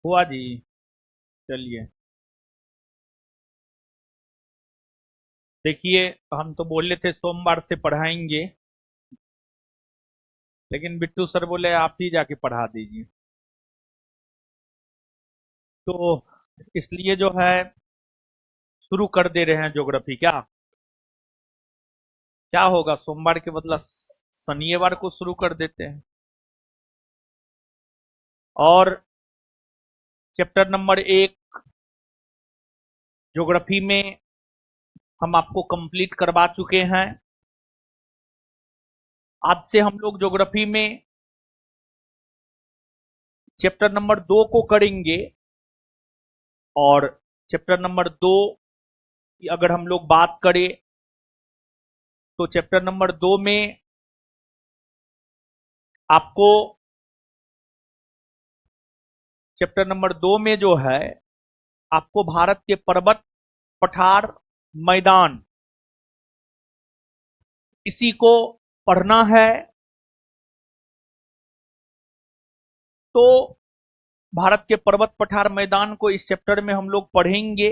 हुआ जी। चलिए, देखिए, हम तो बोले थे सोमवार से पढ़ाएंगे, लेकिन बिट्टू सर बोले आप ही जाके पढ़ा दीजिए। तो इसलिए जो है शुरू कर दे रहे हैं ज्योग्राफी। क्या क्या होगा, सोमवार के बदला शनिवार को शुरू कर देते हैं। और चैप्टर नंबर 1 ज्योग्राफी में हम आपको कंप्लीट करवा चुके हैं। आज से हम लोग ज्योग्राफी में चैप्टर नंबर 2 को करेंगे। और चैप्टर नंबर 2 की अगर हम लोग बात करें तो चैप्टर नंबर 2 में आपको चैप्टर नंबर 2 में जो है आपको भारत के पर्वत, पठार, मैदान, इसी को पढ़ना है। तो भारत के पर्वत, पठार, मैदान को इस चैप्टर में हम लोग पढ़ेंगे।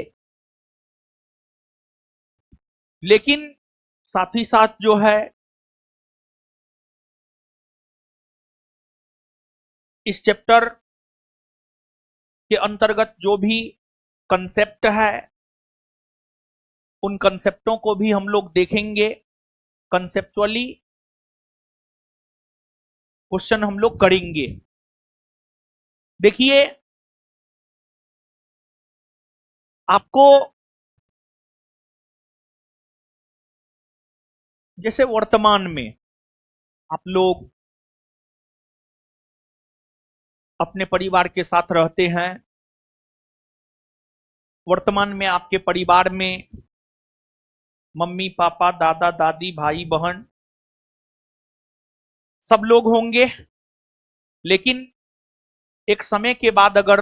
लेकिन साथ ही साथ जो है इस चैप्टर के अंतर्गत जो भी कंसेप्ट है उन कंसेप्टों को भी हम लोग देखेंगे। कंसेप्चुअली क्वेश्चन हम लोग करेंगे। देखिए, आपको जैसे वर्तमान में आप लोग अपने परिवार के साथ रहते हैं। वर्तमान में आपके परिवार में मम्मी पापा, दादा दादी, भाई बहन सब लोग होंगे। लेकिन एक समय के बाद अगर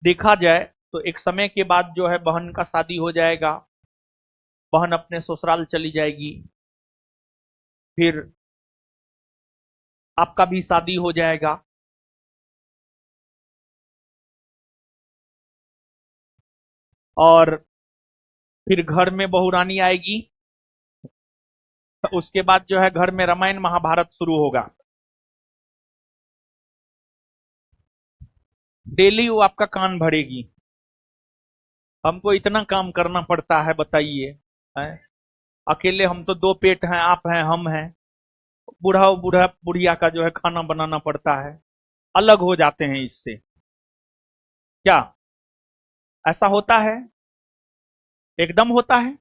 देखा जाए तो एक समय के बाद जो है बहन का शादी हो जाएगा, बहन अपने ससुराल चली जाएगी, फिर आपका भी शादी हो जाएगा। और फिर घर में बहू रानी आएगी। तो उसके बाद जो है घर में रामायण महाभारत शुरू होगा। डेली वो आपका कान भरेगी। हमको इतना काम करना पड़ता है, बताइए। हैं? अकेले हम तो दो पेट हैं, आप हैं, हम हैं। बूढ़ा बूढ़ा बुढ़िया का जो है खाना बनाना पड़ता है। अलग हो जाते हैं इससे। क्या ऐसा होता है? एकदम होता है।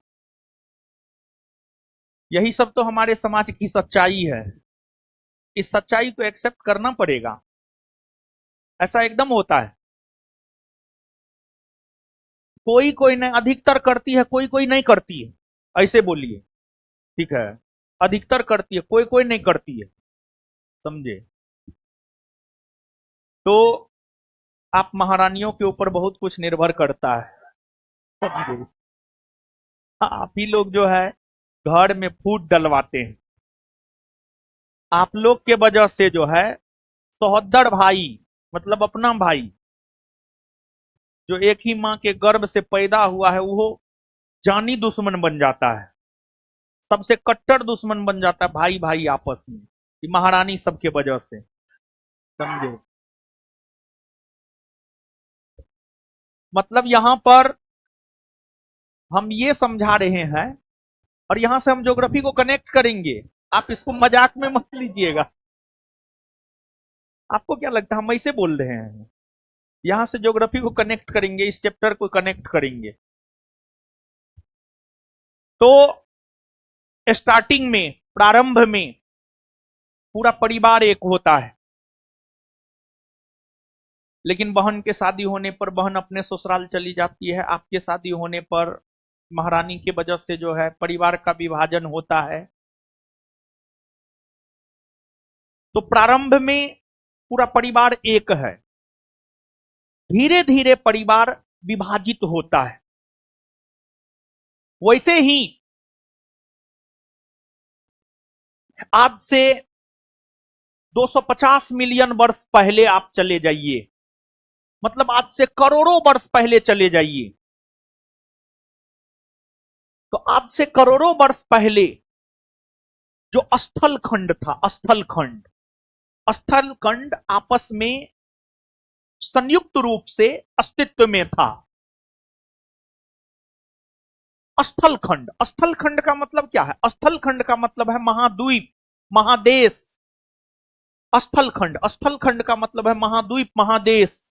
यही सब तो हमारे समाज की सच्चाई है। इस सच्चाई को एक्सेप्ट करना पड़ेगा। ऐसा एकदम होता है। कोई कोई नहीं, अधिकतर करती है, कोई कोई नहीं करती है। ऐसे बोलिए। ठीक है। अधिकतर करती है, कोई कोई नहीं करती है। समझे? तो आप महारानियों के ऊपर बहुत कुछ निर्भर करता है। समझे? आप ही लोग जो है घर में फूट डलवाते हैं। आप लोग के वजह से जो है सहोदर भाई, मतलब अपना भाई, जो एक ही माँ के गर्भ से पैदा हुआ है, वो जानी दुश्मन बन जाता है। सबसे कट्टर दुश्मन बन जाता है भाई भाई आपस में। ये महारानी सबके वजह से। समझे? मतलब यहां पर हम ये समझा रहे हैं, और यहां से हम ज्योग्राफी को कनेक्ट करेंगे। आप इसको मजाक में मत लीजिएगा। आपको क्या लगता है हम ऐसे बोल रहे हैं? यहां से ज्योग्राफी को कनेक्ट करेंगे, इस चैप्टर को कनेक्ट करेंगे। तो स्टार्टिंग में, प्रारंभ में पूरा परिवार एक होता है। लेकिन बहन के शादी होने पर बहन अपने ससुराल चली जाती है। आपके शादी होने पर महारानी के वजह से जो है परिवार का विभाजन होता है। तो प्रारंभ में पूरा परिवार एक है। धीरे धीरे परिवार विभाजित होता है। वैसे ही आज से 250 मिलियन वर्ष पहले आप चले जाइए। मतलब आज से करोड़ों वर्ष पहले चले जाइए, तो आज से करोड़ों वर्ष पहले जो स्थल खंड था, स्थल खंड आपस में संयुक्त रूप से अस्तित्व में था। स्थल खंड का मतलब क्या है? स्थल खंड का मतलब है महाद्वीप, महादेश। स्थल खंड का मतलब है महाद्वीप, महादेश।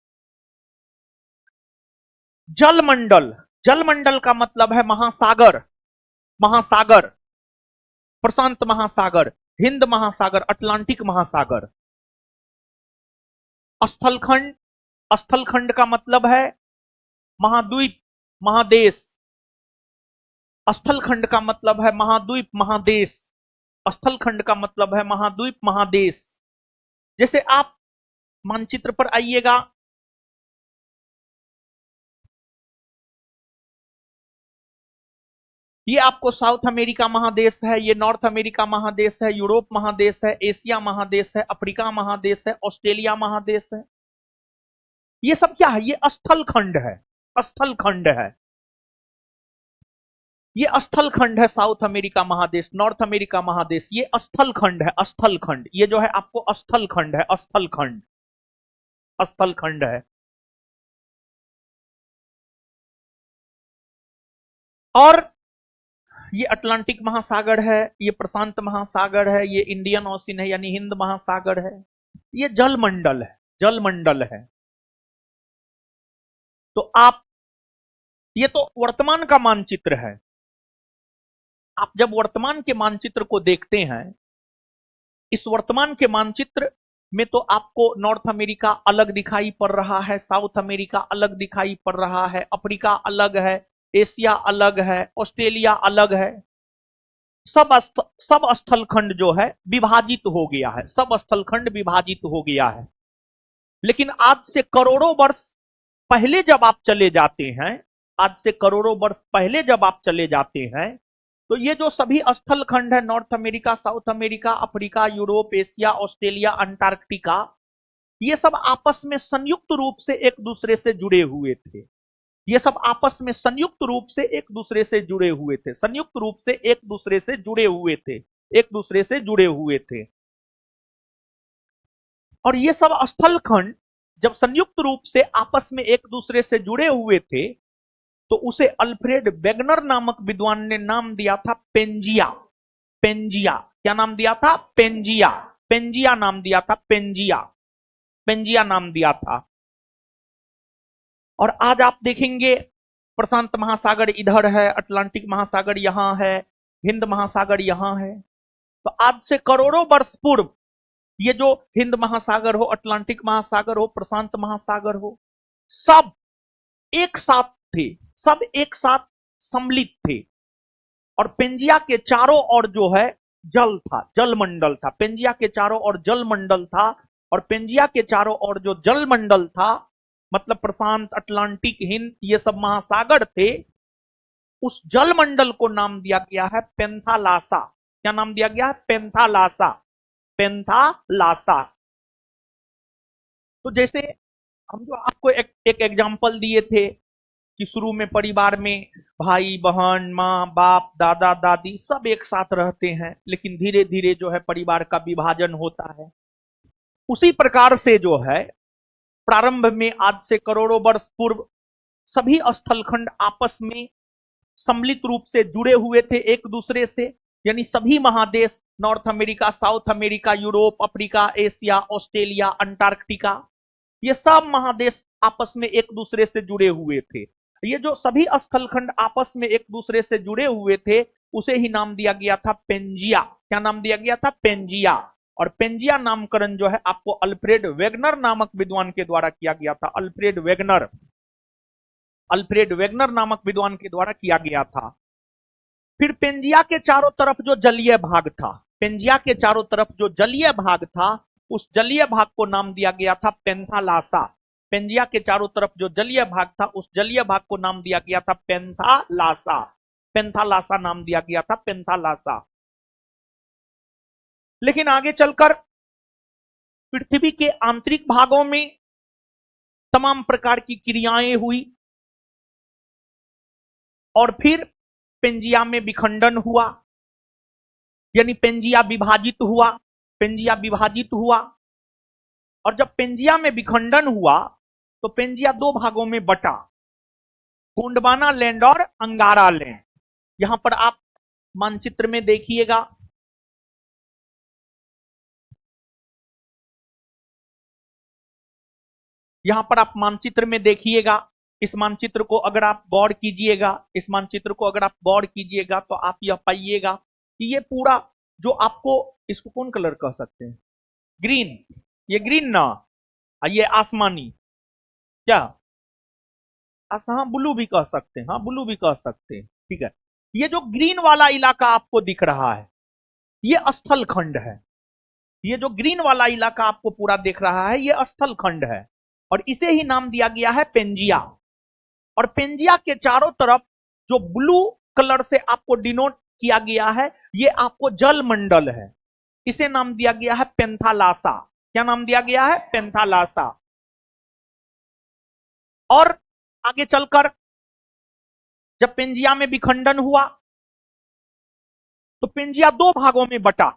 जलमंडल, जलमंडल का मतलब है महासागर, महासागर, प्रशांत महासागर, हिंद महासागर, अटलांटिक महासागर। स्थलखंड, स्थलखंड का मतलब है महाद्वीप, महादेश। स्थलखंड का मतलब है महाद्वीप, महादेश। स्थलखंड का मतलब है महाद्वीप, महादेश। जैसे आप मानचित्र पर आइएगा, ये आपको साउथ अमेरिका महादेश है, ये नॉर्थ अमेरिका महादेश है, यूरोप महादेश है, एशिया महादेश है, अफ्रीका महादेश है, ऑस्ट्रेलिया महादेश है। ये सब क्या है? ये स्थल खंड है, स्थल खंड है। ये स्थल खंड है, साउथ अमेरिका महादेश, नॉर्थ अमेरिका महादेश, ये स्थल खंड है, स्थल खंड। ये जो है आपको स्थल खंड है, स्थल खंड, स्थल खंड है। और ये अटलांटिक महासागर है, ये प्रशांत महासागर है, ये इंडियन ओशन है यानी हिंद महासागर है, ये जलमंडल है, जलमंडल है। तो आप, ये तो वर्तमान का मानचित्र है। आप जब वर्तमान के मानचित्र को देखते हैं, इस वर्तमान के मानचित्र में तो आपको नॉर्थ अमेरिका अलग दिखाई पड़ रहा है, साउथ अमेरिका अलग दिखाई पड़ रहा है, अफ्रीका अलग है, एशिया अलग है, ऑस्ट्रेलिया अलग है। सब स्थल खंड जो है विभाजित हो गया है, सब स्थल खंड विभाजित हो गया है। लेकिन आज से करोड़ों वर्ष पहले जब आप चले जाते हैं, आज से करोड़ों वर्ष पहले जब आप चले जाते हैं, तो ये जो सभी स्थल खंड है, north America, south America, Africa, Europe, Asia, Australia, Antarctica, ये सब आपस में संयुक्त रूप से एक दूसरे से जुड़े हुए थे। ये सब आपस में संयुक्त रूप से एक दूसरे से जुड़े हुए थे, संयुक्त रूप से एक दूसरे से जुड़े हुए थे, एक दूसरे से जुड़े हुए थे। और ये सब स्थल खंड जब संयुक्त रूप से आपस में एक दूसरे से जुड़े हुए थे, तो उसे अल्फ्रेड वेगनर नामक विद्वान ने नाम दिया था पेंजिया। पेंजिया, क्या नाम दिया था? पेंजिया, पेंजिया नाम दिया था, पेंजिया, पेंजिया नाम दिया था। और आज आप देखेंगे प्रशांत महासागर इधर है, अटलांटिक महासागर यहां है, हिंद महासागर यहां है। तो आज से करोड़ों वर्ष पूर्व ये जो हिंद महासागर हो, अटलांटिक महासागर हो, प्रशांत महासागर हो, सब एक साथ थे, सब एक साथ सम्मिलित थे। और पेंजिया के चारों ओर जो है जल था, जलमंडल था, पेंजिया के चारों ओर जलमंडल था। और पेंजिया के चारों ओर जो जलमंडल था, मतलब प्रशांत, अटलांटिक, हिंद, ये सब महासागर थे, उस जलमंडल को नाम दिया गया है पेंथालासा। क्या नाम दिया गया है? पेंथालासा, पेंथालासा। तो जैसे हम जो आपको एक एग्जांपल दिए थे कि शुरू में परिवार में भाई बहन, माँ बाप, दादा दादी सब एक साथ रहते हैं, लेकिन धीरे धीरे जो है परिवार का विभाजन होता है। उसी प्रकार से जो है प्रारंभ में आज से करोड़ों वर्ष पूर्व सभी स्थलखंड आपस में सम्मिलित रूप से जुड़े हुए थे एक दूसरे से, यानी सभी महादेश, north America, south America, Europe, Africa, Asia, Australia, Antarctica, ये सब महादेश आपस में एक दूसरे से जुड़े हुए थे। ये जो सभी स्थलखंड आपस में एक दूसरे से जुड़े हुए थे, उसे ही नाम दिया गया था पेंजिया। क्या नाम दिया गया था? पेंजिया। और पेंजिया नामकरण जो है आपको अल्फ्रेड वेगनर नामक विद्वान के द्वारा किया गया था। अल्फ्रेड वेगनर, अल्फ्रेड वेगनर नामक विद्वान के द्वारा किया गया था। फिर पेंजिया के चारों तरफ जो जलीय भाग था, पेंजिया के चारों तरफ जो जलीय भाग था, उस जलीय भाग को नाम दिया गया था पेंथालासा। पेंजिया के चारों तरफ जो जलीय भाग था, उस जलीय भाग को नाम दिया गया था पेंथालासा। पेंथालासा नाम दिया गया था, पेंथालासा। लेकिन आगे चलकर पृथ्वी के आंतरिक भागों में तमाम प्रकार की क्रियाएं हुई और फिर पेंजिया में विखंडन हुआ, यानी पेंजिया विभाजित हुआ। पेंजिया विभाजित हुआ और जब पेंजिया में विखंडन हुआ तो पेंजिया दो भागों में बटा, गोंडवाना लैंड और अंगारा लैंड। यहां पर आप मानचित्र में देखिएगा, यहां पर आप मानचित्र में देखिएगा। इस मानचित्र को अगर आप गौर कीजिएगा, इस मानचित्र को अगर आप गौर कीजिएगा तो आप यह पाइएगा कि ये पूरा जो आपको, इसको कौन कलर कह सकते हैं, ग्रीन, ये ग्रीन ना, ये आसमानी, क्या हाँ ब्लू भी कह सकते हैं, हाँ ब्लू भी कह सकते हैं, ठीक है। ये जो ग्रीन वाला इलाका आपको दिख रहा है ये स्थल खंड है। ये जो ग्रीन वाला इलाका आपको पूरा दिख रहा है ये स्थल खंड है और इसे ही नाम दिया गया है पेंजिया। और पेंजिया के चारों तरफ जो ब्लू कलर से आपको डिनोट किया गया है ये आपको जल मंडल है, इसे नाम दिया गया है पेंथालासा। क्या नाम दिया गया है? पेंथालासा। और आगे चलकर जब पेंजिया में विखंडन हुआ तो पेंजिया दो भागों में बटा।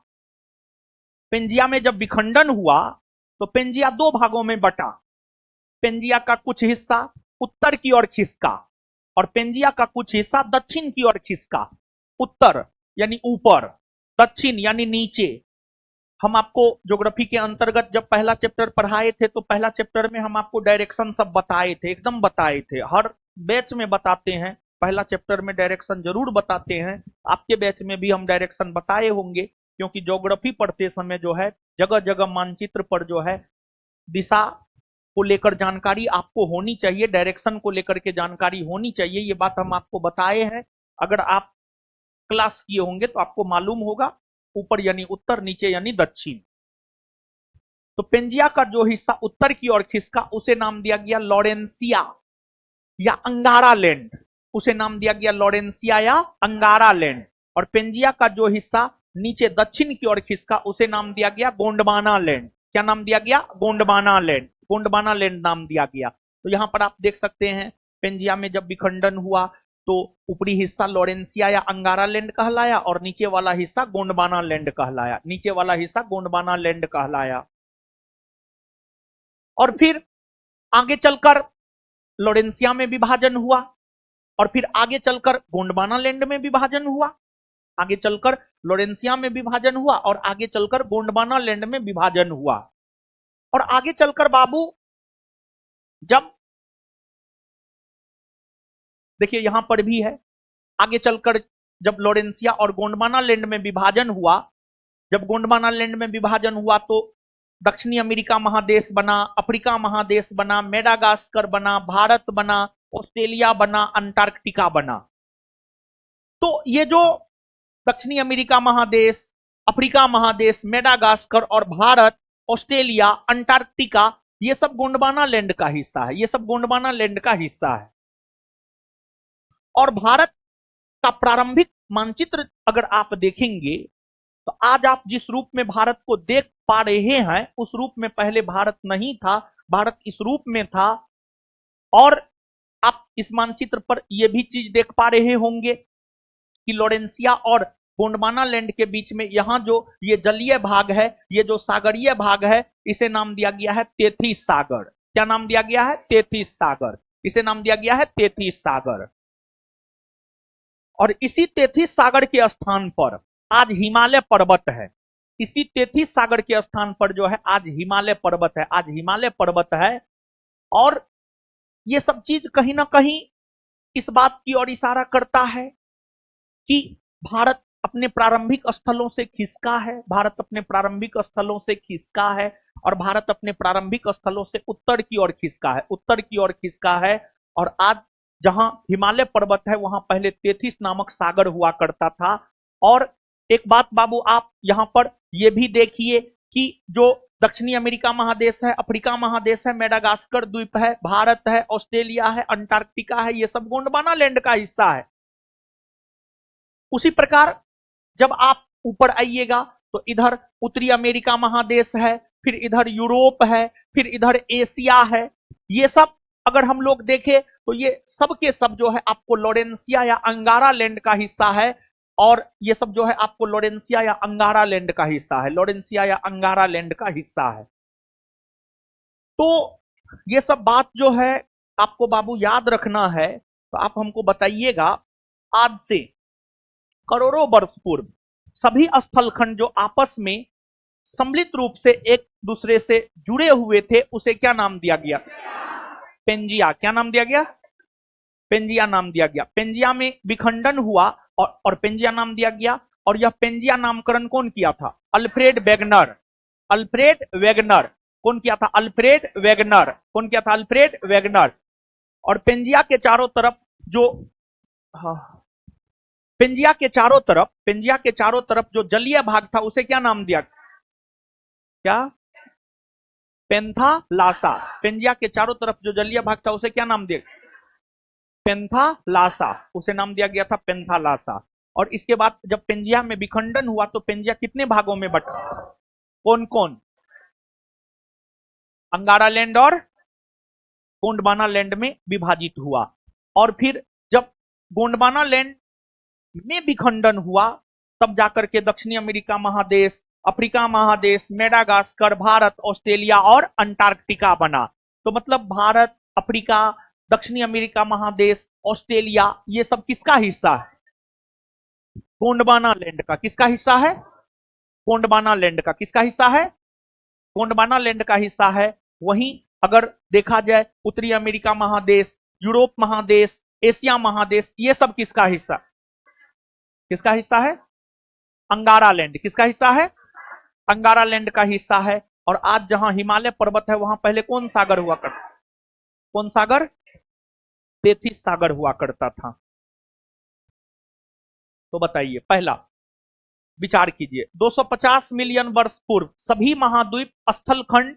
पेंजिया में जब विखंडन हुआ तो पेंजिया दो भागों में बटा। पेंजिया का कुछ हिस्सा उत्तर की ओर खिसका और पेंजिया का कुछ हिस्सा दक्षिण की ओर खिसका। उत्तर यानी ऊपर, दक्षिण यानी नीचे। हम आपको ज्योग्राफी के अंतर्गत जब पहला चैप्टर पढ़ाए थे तो पहला चैप्टर में हम आपको डायरेक्शन सब बताए थे, एकदम बताए थे, हर बैच में बताते हैं, पहला चैप्टर में डायरेक्शन जरूर बताते हैं। आपके बैच में भी हम डायरेक्शन बताए होंगे, क्योंकि ज्योग्राफी पढ़ते समय जो है जगह जगह मानचित्र पर जो है दिशा को लेकर जानकारी आपको होनी चाहिए, डायरेक्शन को लेकर के जानकारी होनी चाहिए। ये बात हम आपको बताए हैं, अगर आप क्लास किए होंगे तो आपको मालूम होगा। ऊपर यानी उत्तर, नीचे यानी दक्षिण। तो पेंजिया का जो हिस्सा उत्तर की ओर खिसका उसे नाम दिया गया लॉरेंसिया या अंगारा लैंड। उसे नाम दिया गया लॉरेंसिया या अंगारा लैंड। और पेंजिया का जो हिस्सा नीचे दक्षिण की ओर खिसका उसे नाम दिया गया गोंडवाना लैंड। क्या नाम दिया गया? गोंडवाना लैंड। गोंडवाना लैंड नाम दिया गया। तो यहां पर आप देख सकते हैं पेंजिया में जब विखंडन हुआ तो ऊपरी हिस्सा लॉरेंसिया या अंगारा लैंड कहलाया और नीचे वाला हिस्सा गोंडवाना लैंड कहलाया। नीचे वाला हिस्सा गोंडवाना लैंड कहलाया। और फिर आगे चलकर लॉरेंसिया में विभाजन हुआ और फिर आगे चलकर गोंडवाना लैंड में विभाजन हुआ। आगे चलकर लॉरेंसिया में विभाजन हुआ और आगे चलकर गोंडवाना लैंड में विभाजन हुआ। और आगे चलकर बाबू जब देखिए यहां पर भी है, आगे चलकर जब लॉरेंसिया और गोंडवाना लैंड में विभाजन हुआ, जब गोंडवाना लैंड में विभाजन हुआ तो दक्षिणी अमेरिका महादेश बना, अफ्रीका महादेश बना, मेडागास्कर बना, भारत बना, ऑस्ट्रेलिया बना, अंटार्कटिका बना। तो ये जो दक्षिणी अमेरिका महादेश, अफ्रीका महादेश, मेडागास्कर और भारत, ऑस्ट्रेलिया, अंटार्कटिका, ये सब गोंडवाना लैंड का हिस्सा है। ये सब गोंडवाना लैंड का हिस्सा है। और भारत का प्रारंभिक मानचित्र अगर आप देखेंगे तो आज आप जिस रूप में भारत को देख पा रहे हैं उस रूप में पहले भारत नहीं था। भारत इस रूप में था। और आप इस मानचित्र पर यह भी चीज देख पा रहे होंगे कि लॉरेंसिया और गोंडवाना लैंड के बीच में यहां जो ये जलीय भाग है, ये जो सागरीय भाग है, इसे नाम दिया गया है तेथिस सागर। क्या नाम दिया गया है? तेथिस सागर। इसे नाम दिया गया है तेथिस सागर। और इसी तेथिस सागर के स्थान पर आज हिमालय पर्वत है। इसी तेथिस सागर के स्थान पर जो है आज हिमालय पर्वत है। आज हिमालय पर्वत है। और ये सब चीज कहीं ना कहीं इस बात की ओर इशारा करता है कि भारत अपने प्रारंभिक स्थलों से खिसका है। भारत अपने प्रारंभिक स्थलों से खिसका है और भारत अपने प्रारंभिक स्थलों से उत्तर की ओर खिसका है। उत्तर की ओर खिसका है। और आज जहां हिमालय पर्वत है वहां पहले तेथिस नामक सागर हुआ करता था। और एक बात बाबू आप यहां पर यह भी देखिए कि जो दक्षिणी अमेरिका महादेश है, अफ्रीका महादेश है, मेडागास्कर द्वीप है, भारत है, ऑस्ट्रेलिया है, अंटार्कटिका है, ये सब गोंडवाना लैंड का हिस्सा है। उसी प्रकार जब आप ऊपर आइएगा तो इधर उत्तरी अमेरिका महादेश है, फिर इधर यूरोप है, फिर इधर एशिया है। ये सब अगर हम लोग देखें तो ये सब के सब जो है आपको लॉरेंसिया या अंगारा लैंड का हिस्सा है, और ये सब जो है आपको लॉरेंसिया या अंगारा लैंड का हिस्सा है, लॉरेंसिया या अंगारा लैंड का हिस्सा है। तो ये सब बात जो है आपको बाबू याद रखना है, तो आप हमको बताइएगा, आज से करोड़ों वर्ष पूर्व सभी स्थलखंड जो आपस में सम्मिलित रूप से एक दूसरे से जुड़े हुए थे, उसे क्या नाम दिया गया? पेंजिया। क्या नाम दिया गया? पेंजिया नाम दिया गया। पेंजिया में विखंडन हुआ और पेंजिया नाम दिया गया। और यह पेंजिया नामकरण कौन किया था? Alfred Wegener. अल्फ्रेड वेगनर कौन किया था? Alfred Wegener. कौन किया था? Alfred Wegener. और पेंजिया के चारों तरफ जो पेंजिया के चारों तरफ जो जलीय भाग था उसे क्या नाम दिया? क्या? पेंथालासा। पेंजिया के चारों तरफ जो जलीय भाग था उसे क्या नाम दिया? पेंथालासा। उसे नाम दिया गया था पेंथालासा। और इसके बाद जब पेंजिया में विखंडन हुआ तो पेंजिया कितने भागों में बटा? कौन कौन? अंगारा लैंड और गोंडवाना लैंड में विभाजित हुआ। और फिर जब गोंडवाना लैंड में विखंडन हुआ तब जाकर के दक्षिणी अमेरिका महादेश, अफ्रीका महादेश, मेडागास्कर, भारत, ऑस्ट्रेलिया और अंटार्कटिका बना। तो मतलब भारत, अफ्रीका, दक्षिणी अमेरिका महादेश, ऑस्ट्रेलिया, ये सब किसका हिस्सा है? गोंडवाना लैंड का। किसका हिस्सा है? गोंडवाना लैंड का। किसका हिस्सा है? गोंडवाना लैंड का हिस्सा है। वहीं अगर देखा जाए उत्तरी अमेरिका महादेश, यूरोप महादेश, एशिया महादेश, ये सब किसका हिस्सा? किसका हिस्सा है? अंगारा लैंड। किसका हिस्सा है? अंगारा लैंड का हिस्सा है। और आज जहां हिमालय पर्वत है वहां पहले कौन सागर हुआ करता? कौन सागर? तेथिस सागर हुआ करता था। तो बताइए, पहला विचार कीजिए, 250 मिलियन वर्ष पूर्व सभी महाद्वीप स्थलखंड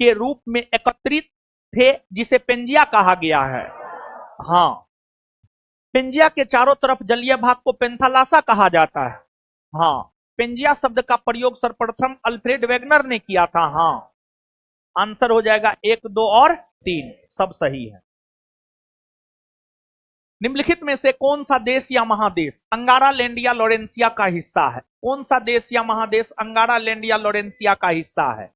के रूप में एकत्रित थे जिसे पेंजिया कहा गया है। हाँ, पेंजिया के चारों तरफ जलीय भाग को पेंथालासा कहा जाता है। हाँ, पेंजिया शब्द का प्रयोग सर्वप्रथम अल्फ्रेड वेगनर ने किया था। हाँ, आंसर हो जाएगा 1, 2 और 3, सब सही है। निम्नलिखित में से कौन सा देश या महादेश अंगारा लैंड या लॉरेंसिया का हिस्सा है? कौन सा देश या महादेश अंगारा लैंड या लॉरेंसिया का हिस्सा है?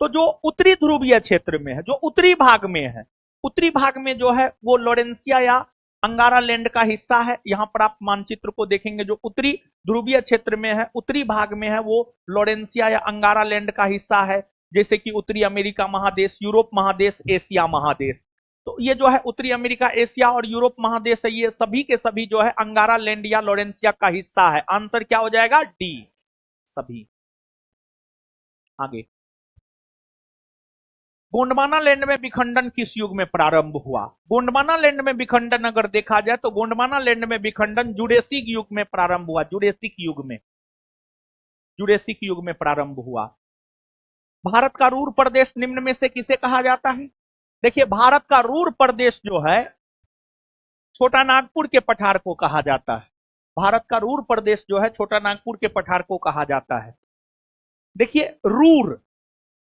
तो जो उत्तरी ध्रुवीय क्षेत्र में है, जो उत्तरी भाग में है, उत्तरी भाग में जो है वो लॉरेंसिया या अंगारा लैंड का हिस्सा है। यहां पर आप मानचित्र को देखेंगे, जो उत्तरी ध्रुवीय क्षेत्र में है, उत्तरी भाग में है, वो लॉरेंसिया या अंगारा लैंड का हिस्सा है। जैसे कि उत्तरी अमेरिका महादेश, यूरोप महादेश, एशिया महादेश। तो ये जो है उत्तरी अमेरिका, एशिया और यूरोप महादेश है, ये सभी के सभी जो है अंगारा लैंड या लॉरेंसिया का हिस्सा है। आंसर क्या हो जाएगा? डी, सभी। आगे, गोंडवाना लैंड में विखंडन किस युग में प्रारंभ हुआ? गोंडवाना लैंड में विखंडन अगर देखा जाए तो गोंडवाना लैंड में विखंडन जुरेसिक युग में प्रारंभ हुआ। जुरेसिक युग में, जुरेसिक युग में प्रारंभ हुआ। भारत का रूर प्रदेश निम्न में से किसे कहा जाता है? देखिए, भारत का रूर प्रदेश जो है छोटा नागपुर के पठार को कहा जाता है। भारत का रूर प्रदेश जो है छोटा नागपुर के पठार को कहा जाता है। देखिए, रूर,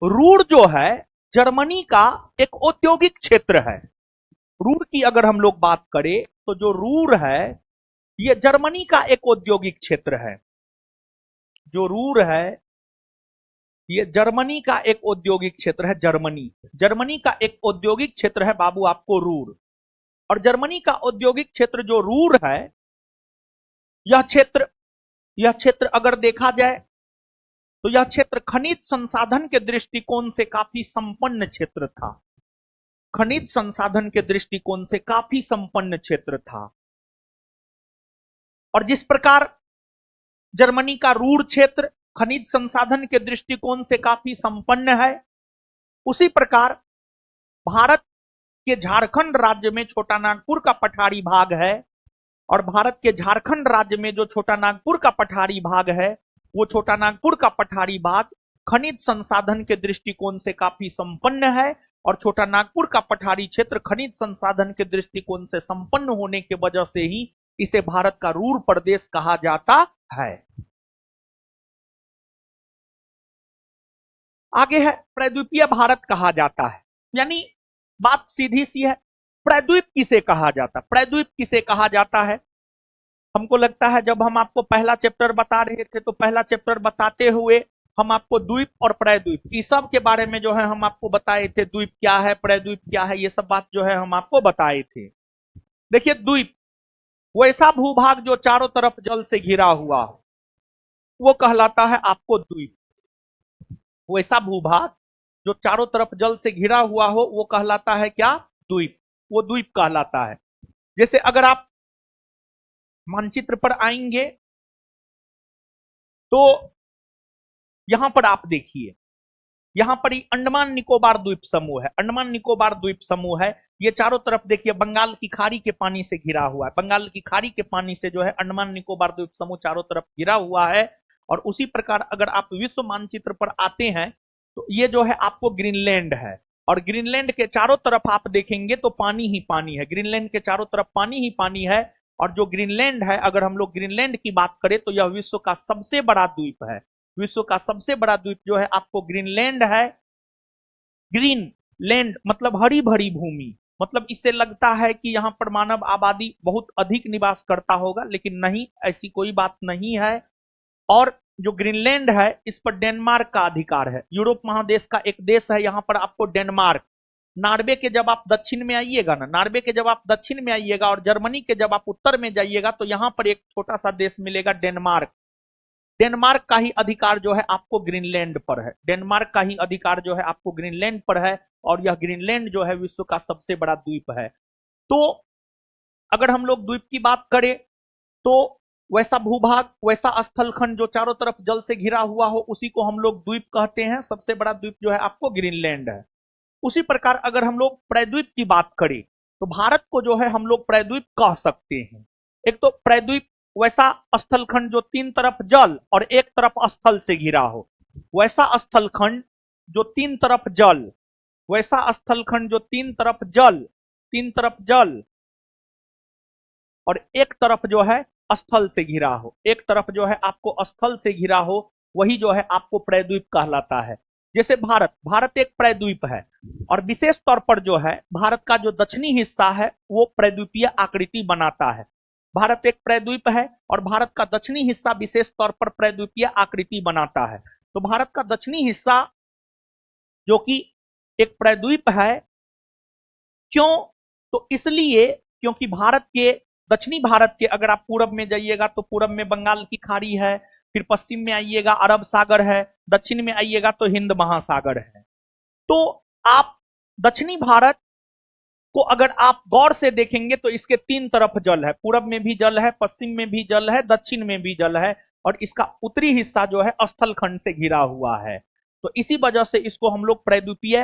रूर जो है जर्मनी का एक औद्योगिक क्षेत्र है। रूर की अगर हम लोग बात करें तो जो रूर है ये जर्मनी का एक औद्योगिक क्षेत्र है। जो रूर है ये जर्मनी का एक औद्योगिक क्षेत्र है। जर्मनी का एक औद्योगिक क्षेत्र है बाबू आपको रूर। और जर्मनी का औद्योगिक क्षेत्र जो रूर है, यह क्षेत्र अगर देखा जाए तो यह क्षेत्र खनिज संसाधन के दृष्टिकोण से काफी संपन्न क्षेत्र था। खनिज संसाधन के दृष्टिकोण से काफी संपन्न क्षेत्र था। और जिस प्रकार जर्मनी का रूर क्षेत्र खनिज संसाधन के दृष्टिकोण से काफी संपन्न है, उसी प्रकार भारत के झारखंड राज्य में छोटा नागपुर का पठारी भाग है। और भारत के झारखंड राज्य में जो छोटा नागपुर का पठारी भाग है, वो छोटा नागपुर का पठारी भाग खनिज संसाधन के दृष्टिकोण से काफी संपन्न है। और छोटा नागपुर का पठारी क्षेत्र खनिज संसाधन के दृष्टिकोण से संपन्न होने की वजह से ही इसे भारत का रूर प्रदेश कहा जाता है। आगे है, प्रायद्वीपीय भारत कहा जाता है। यानी बात सीधी सी है। प्रायद्वीप किसे कहा जाता है? प्रायद्वीप किसे कहा जाता है? हमको लगता है जब हम आपको पहला चैप्टर बता रहे थे तो पहला चैप्टर बताते हुए हम आपको द्वीप और प्रायद्वीप इस सब के बारे में जो है हम आपको बताए थे। द्वीप क्या है, प्रायद्वीप क्या है, ये सब बात जो है हम आपको बताए थे। देखिए, द्वीप वैसा भूभाग जो चारों तरफ जल से घिरा हुआ हो, वो कहलाता है आपको द्वीप। वैसा भूभाग जो चारों तरफ जल से घिरा हुआ हो वो कहलाता है क्या? द्वीप। वो द्वीप कहलाता है। जैसे अगर आप मानचित्र पर आएंगे तो यहां पर आप देखिए, यहां पर ही अंडमान निकोबार द्वीप समूह है। अंडमान निकोबार द्वीप समूह है। ये चारों तरफ देखिए बंगाल की खाड़ी के पानी से घिरा हुआ है। बंगाल की खाड़ी के पानी से जो है अंडमान निकोबार द्वीप समूह चारों तरफ घिरा हुआ है। और उसी प्रकार अगर आप विश्व मानचित्र पर आते हैं तो ये जो है आपको ग्रीनलैंड है। और ग्रीनलैंड के चारों तरफ आप देखेंगे तो पानी ही पानी है। ग्रीनलैंड के चारों तरफ पानी ही पानी है। और जो ग्रीनलैंड है, अगर हम लोग ग्रीनलैंड की बात करें तो यह विश्व का सबसे बड़ा द्वीप है। विश्व का सबसे बड़ा द्वीप जो है आपको ग्रीनलैंड है। ग्रीन लैंड मतलब हरी भरी भूमि। मतलब इससे लगता है कि यहाँ पर मानव आबादी बहुत अधिक निवास करता होगा, लेकिन नहीं, ऐसी कोई बात नहीं है। और जो ग्रीनलैंड है इस पर डेनमार्क का अधिकार है। यूरोप महादेश का एक देश है, यहाँ पर आपको डेनमार्क। नॉर्वे के जब आप दक्षिण में आइएगा ना, नॉर्वे के जब आप दक्षिण में आइएगा और जर्मनी के जब आप उत्तर में जाइएगा तो यहाँ पर एक छोटा सा देश मिलेगा, डेनमार्क। डेनमार्क का ही अधिकार जो है आपको ग्रीनलैंड पर है। डेनमार्क का ही अधिकार जो है आपको ग्रीनलैंड पर है। और यह ग्रीनलैंड जो है विश्व का सबसे बड़ा द्वीप है। तो अगर हम लोग द्वीप की बात करें तो वैसा भूभाग, वैसा स्थलखंड जो चारों तरफ जल से घिरा हुआ हो, उसी को हम लोग द्वीप कहते हैं। सबसे बड़ा द्वीप जो है आपको ग्रीनलैंड है। उसी प्रकार अगर हम लोग प्रायद्वीप की बात करें तो भारत को जो है हम लोग प्रायद्वीप कह सकते हैं। एक तो प्रायद्वीप वैसा स्थलखंड जो तीन तरफ जल और एक तरफ स्थल से घिरा हो। वैसा स्थलखंड जो तीन तरफ जल, वैसा स्थलखंड जो तीन तरफ जल और एक तरफ जो है स्थल से घिरा हो। एक तरफ जो है आपको स्थल से घिरा हो, वही जो है आपको प्रायद्वीप कहलाता है। जैसे भारत, भारत एक प्रायद्वीप है। और विशेष तौर पर जो है भारत का जो दक्षिणी हिस्सा है वो प्रायद्वीपीय आकृति बनाता है। भारत एक प्रायद्वीप है और भारत का दक्षिणी हिस्सा विशेष तौर पर प्रायद्वीपीय आकृति बनाता है। तो भारत का दक्षिणी हिस्सा जो कि एक प्रायद्वीप है, क्यों? तो इसलिए क्योंकि भारत के दक्षिणी भारत के अगर आप पूरब में जाइएगा तो पूरब में बंगाल की खाड़ी है, फिर पश्चिम में आइएगा अरब सागर है, दक्षिण में आइएगा तो हिंद महासागर है। तो आप दक्षिणी भारत को अगर आप गौर से देखेंगे तो इसके तीन तरफ जल है। पूरब में भी जल है, पश्चिम में भी जल है, दक्षिण में भी जल है। और इसका उत्तरी हिस्सा जो है स्थल खंड से घिरा हुआ है। तो इसी वजह से इसको हम लोग प्रायद्वीपीय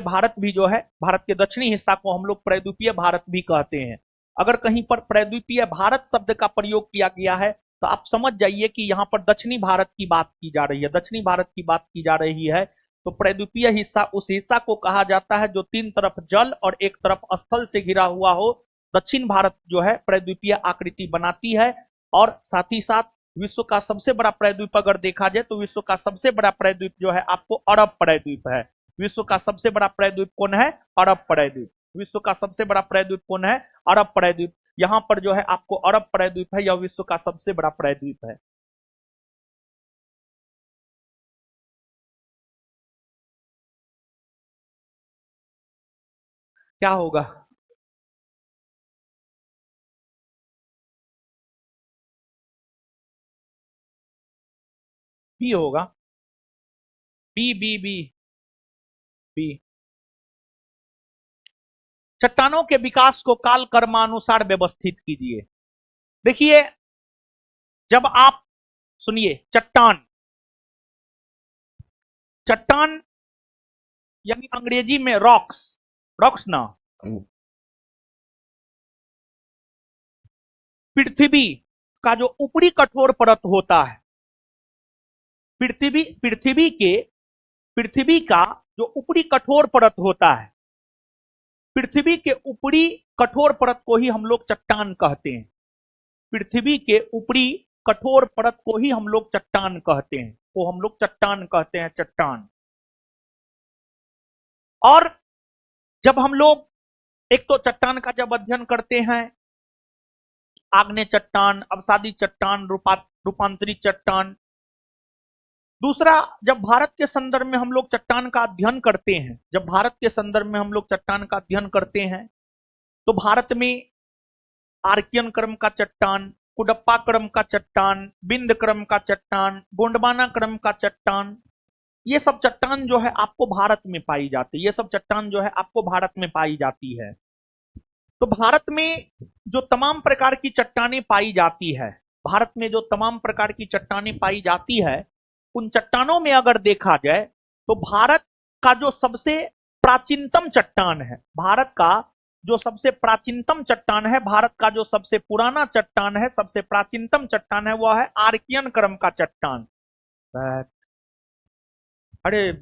भारत भी जो है, भारत के दक्षिणी हिस्सा को हम लोग प्रायद्वीपीय भारत भी कहते हैं। अगर कहीं पर प्रायद्वीपीय भारत शब्द का प्रयोग किया गया है तो आप समझ जाइए कि यहाँ पर दक्षिणी भारत की बात की जा रही है। दक्षिणी भारत की बात की जा रही है। तो प्रायद्वीपीय हिस्सा उस हिस्सा को कहा जाता है जो तीन तरफ जल और एक तरफ स्थल से घिरा हुआ हो। दक्षिण भारत जो है प्रायद्वीपीय आकृति बनाती है। और साथ ही साथ विश्व का सबसे बड़ा प्रायद्वीप अगर देखा जाए तो विश्व का सबसे बड़ा प्रायद्वीप जो है आपको अरब प्रायद्वीप है। विश्व का सबसे बड़ा प्रायद्वीप कौन है? अरब प्रायद्वीप। विश्व का सबसे बड़ा प्रायद्वीप कौन है? अरब प्रायद्वीप। यहां पर जो है आपको अरब प्रायद्वीप है, यह विश्व का सबसे बड़ा प्रायद्वीप है। क्या होगा? बी होगा। B B B B. चट्टानों के विकास को काल कर्मानुसार व्यवस्थित कीजिए। देखिए, जब आप सुनिए, चट्टान, चट्टान यानी अंग्रेजी में रॉक्स, रॉक्स ना, पृथ्वी का जो ऊपरी कठोर परत होता है, पृथ्वी पृथ्वी के पृथ्वी का जो ऊपरी कठोर परत होता है, पृथ्वी के ऊपरी कठोर परत को ही हम लोग चट्टान कहते हैं। पृथ्वी के ऊपरी कठोर परत को ही हम लोग चट्टान कहते हैं। वो हम लोग चट्टान कहते हैं, चट्टान। और जब हम लोग एक तो चट्टान का जब अध्ययन करते हैं, आग्नेय चट्टान, अवसादी चट्टान, रूपांतरित चट्टान। दूसरा, जब भारत के संदर्भ में हम लोग चट्टान का अध्ययन करते हैं, जब भारत के संदर्भ में हम लोग चट्टान का अध्ययन करते हैं, तो भारत में आर्कियन क्रम का चट्टान, कुडप्पा क्रम का चट्टान, बिंद क्रम का चट्टान, गोंडवाना क्रम का चट्टान, ये सब चट्टान जो है आपको भारत में पाई जाती है। ये सब चट्टान जो है आपको भारत में पाई जाती है। तो भारत में जो तमाम प्रकार की चट्टानें पाई जाती है, भारत में जो तमाम प्रकार की चट्टानें पाई जाती है, उन चट्टानों में अगर देखा जाए तो भारत का जो सबसे प्राचीनतम चट्टान है, भारत का जो सबसे प्राचीनतम चट्टान है, भारत का जो सबसे पुराना चट्टान है, सबसे प्राचीनतम चट्टान है, वह है आर्कियन क्रम का चट्टान। अरे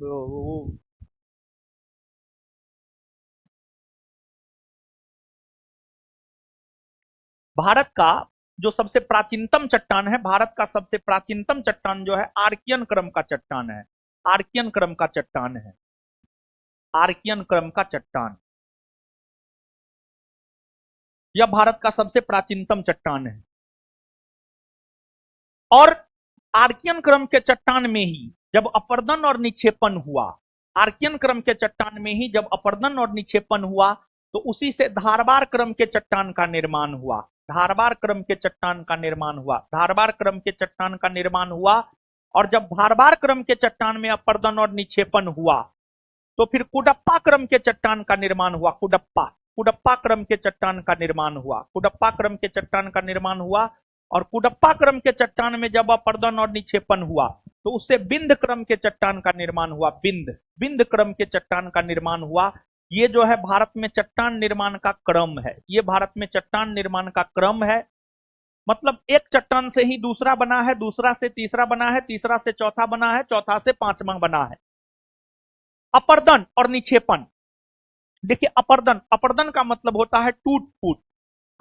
भारत का जो सबसे प्राचीनतम चट्टान है, भारत का सबसे प्राचीनतम चट्टान जो है आर्कियन क्रम का चट्टान है। आर्कियन क्रम का चट्टान है, आर्कियन क्रम का चट्टान, यह भारत का सबसे प्राचीनतम चट्टान है। और आर्कियन क्रम के चट्टान में ही जब अपर्दन और निक्षेपण हुआ, आर्कियन क्रम के चट्टान में ही जब अपर्दन और निक्षेपण हुआ, तो उसी से धारबार क्रम के चट्टान का निर्माण हुआ। धारबार क्रम के चट्टान का निर्माण हुआ, धारबार क्रम के चट्टान का निर्माण हुआ। और जब धारबार क्रम के चट्टान में अपर्दन और निक्षेपण हुआ, तो फिर कुडप्पा क्रम के चट्टान का निर्माण हुआ। कुडप्पा कुडप्पा क्रम के चट्टान का निर्माण हुआ, कुडप्पा क्रम के चट्टान का निर्माण हुआ। और कुडप्पा क्रम के चट्टान में जब अपर्दन और निक्षेपण हुआ, तो उससे बिंद क्रम के चट्टान का निर्माण हुआ। बिंद बिंद क्रम के चट्टान का निर्माण हुआ। ये जो है भारत में चट्टान निर्माण का क्रम है, ये भारत में चट्टान निर्माण का क्रम है। मतलब एक चट्टान से ही दूसरा बना है, दूसरा से तीसरा बना है, तीसरा से चौथा बना है, चौथा से पांचवा बना है। अपर्दन और निक्षेपण, देखिए अपर्दन, अपर्दन का मतलब होता है टूट फूट,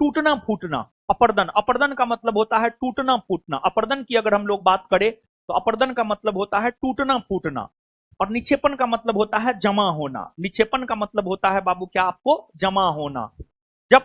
टूटना फूटना। अपर्दन, अपर्दन का मतलब होता है टूटना फूटना। अपर्दन की अगर हम लोग बात करें तो अपर्दन का मतलब होता है टूटना फूटना। और निक्षेपण का मतलब होता है जमा होना। निक्षेपण का मतलब होता है बाबू क्या आपको, जमा होना। जब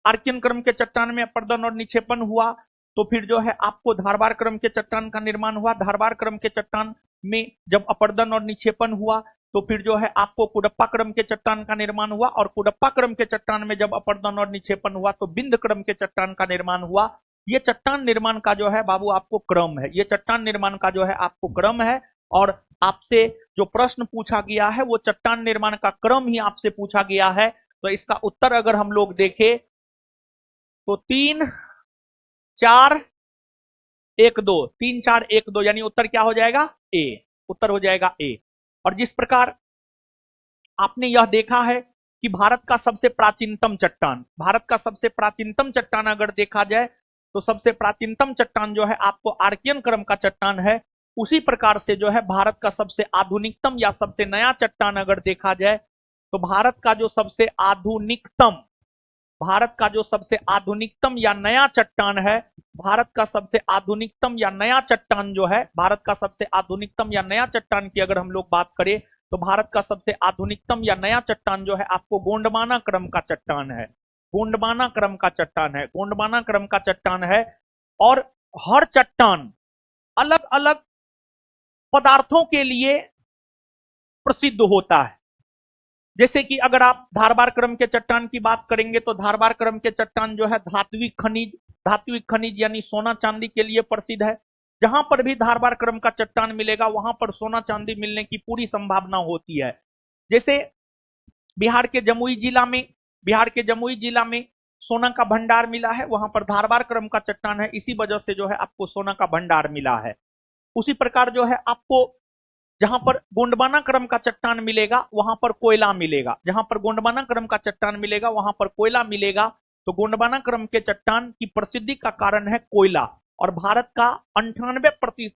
आर्कियन क्रम के चट्टान में अपर्दन और निक्षेपण हुआ, तो फिर जो है आपको धारबार क्रम के चट्टान का निर्माण हुआ। धारबार क्रम के चट्टान में जब अपर्दन और निक्षेपण हुआ, तो फिर जो है आपको कुडप्पा क्रम के चट्टान का निर्माण हुआ। और कुडप्पा क्रम के चट्टान में जब अपर्दन और निक्षेपण हुआ, तो बिंद क्रम के चट्टान का निर्माण हुआ। ये चट्टान निर्माण का जो है बाबू आपको क्रम है, ये चट्टान निर्माण का जो है आपको क्रम है। और आपसे जो प्रश्न पूछा गया है वो चट्टान निर्माण का क्रम ही आपसे पूछा गया है। तो इसका उत्तर अगर हम लोग देखें तो 3 4 1 2, 3 4 1 2, यानी उत्तर क्या हो जाएगा, ए। उत्तर हो जाएगा ए। और जिस प्रकार आपने यह देखा है कि भारत का सबसे प्राचीनतम चट्टान, भारत का सबसे प्राचीनतम चट्टान अगर देखा जाए तो सबसे प्राचीनतम चट्टान जो है आपको आर्कियन क्रम का चट्टान है। उसी प्रकार से जो है भारत का सबसे आधुनिकतम या सबसे नया चट्टान अगर देखा जाए तो भारत का जो सबसे आधुनिकतम, भारत का जो सबसे आधुनिकतम या नया चट्टान है, भारत का सबसे आधुनिकतम या नया चट्टान जो है, भारत का सबसे आधुनिकतम या नया चट्टान की अगर हम लोग बात करें तो भारत का सबसे आधुनिकतम या नया चट्टान जो है आपको गोंडवाना क्रम का चट्टान है। गोंडवाना क्रम का चट्टान है, गोंडवाना क्रम का चट्टान है। और हर चट्टान अलग अलग पदार्थों के लिए प्रसिद्ध होता है। जैसे कि अगर आप धारबार क्रम के चट्टान की बात करेंगे तो धारबार क्रम के चट्टान जो है धात्विक खनिज यानी सोना चांदी के लिए प्रसिद्ध है। जहां पर भी धारबार क्रम का चट्टान मिलेगा वहां पर सोना चांदी मिलने की पूरी संभावना होती है। जैसे बिहार के जमुई जिला में, बिहार के जमुई जिला में सोना का भंडार मिला है, वहां पर धारबार क्रम का चट्टान है, इसी वजह से जो है आपको सोना का भंडार मिला है। उसी प्रकार जो है आपको जहां पर गोंडवाना क्रम का चट्टान मिलेगा वहां पर कोयला मिलेगा, जहां पर गोंडवाना क्रम का चट्टान मिलेगा वहां पर कोयला मिलेगा। तो गोंडवाना क्रम के चट्टान की प्रसिद्धि का कारण है कोयला। और भारत का 98%,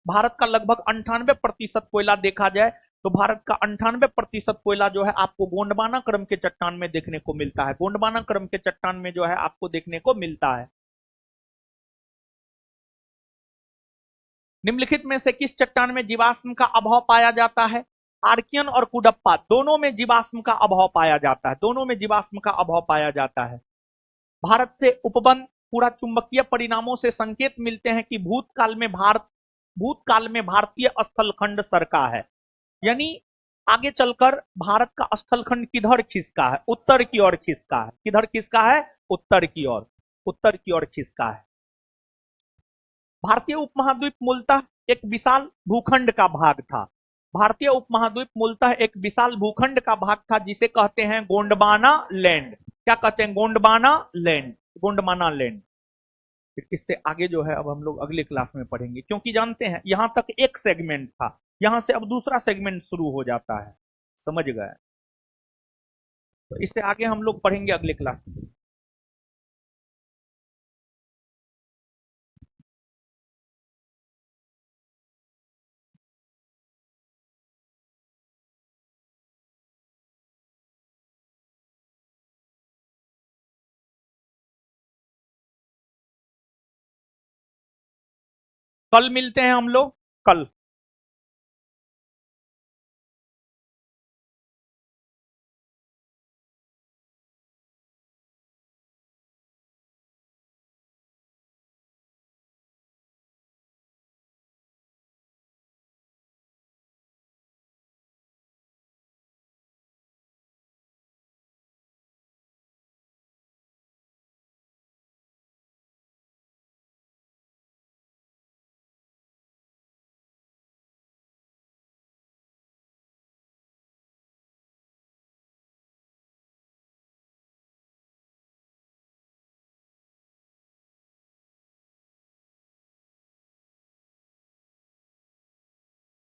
भारत का लगभग 98% कोयला देखा जाए तो भारत का 98% कोयला जो है आपको गोंडवाना क्रम के चट्टान में देखने को मिलता है। गोंडवाना क्रम के चट्टान में जो है आपको देखने को मिलता है। निम्नलिखित में से किस चट्टान में जीवाश्म का अभाव पाया जाता है? आर्कियन और कुडप्पा दोनों में जीवाश्म का अभाव पाया जाता है, दोनों में जीवाश्म का अभाव पाया जाता है। भारत से उपवन पूरा चुंबकीय परिणामों से संकेत मिलते हैं कि भूतकाल में भारतीय स्थलखंड सरका है। यानी आगे चलकर भारत का स्थलखंड किधर खिसका है? उत्तर की ओर खिसका है। किधर खिसका है? उत्तर की ओर, उत्तर की ओर खिसका है। भारतीय उपमहाद्वीप मूलतः एक विशाल भूखंड का भाग था। भारतीय उपमहाद्वीप मूलतः एक विशाल भूखंड का भाग था जिसे कहते हैं गोंडवाना लैंड। क्या कहते हैं? Gondwana land, Gondwana land. फिर इससे आगे जो है अब हम लोग अगले क्लास में पढ़ेंगे, क्योंकि जानते हैं यहां तक एक सेगमेंट था, यहां से अब दूसरा सेगमेंट शुरू हो जाता है। समझ गए? तो इससे आगे हम लोग पढ़ेंगे अगले क्लास में। कल मिलते हैं हम लोग, कल।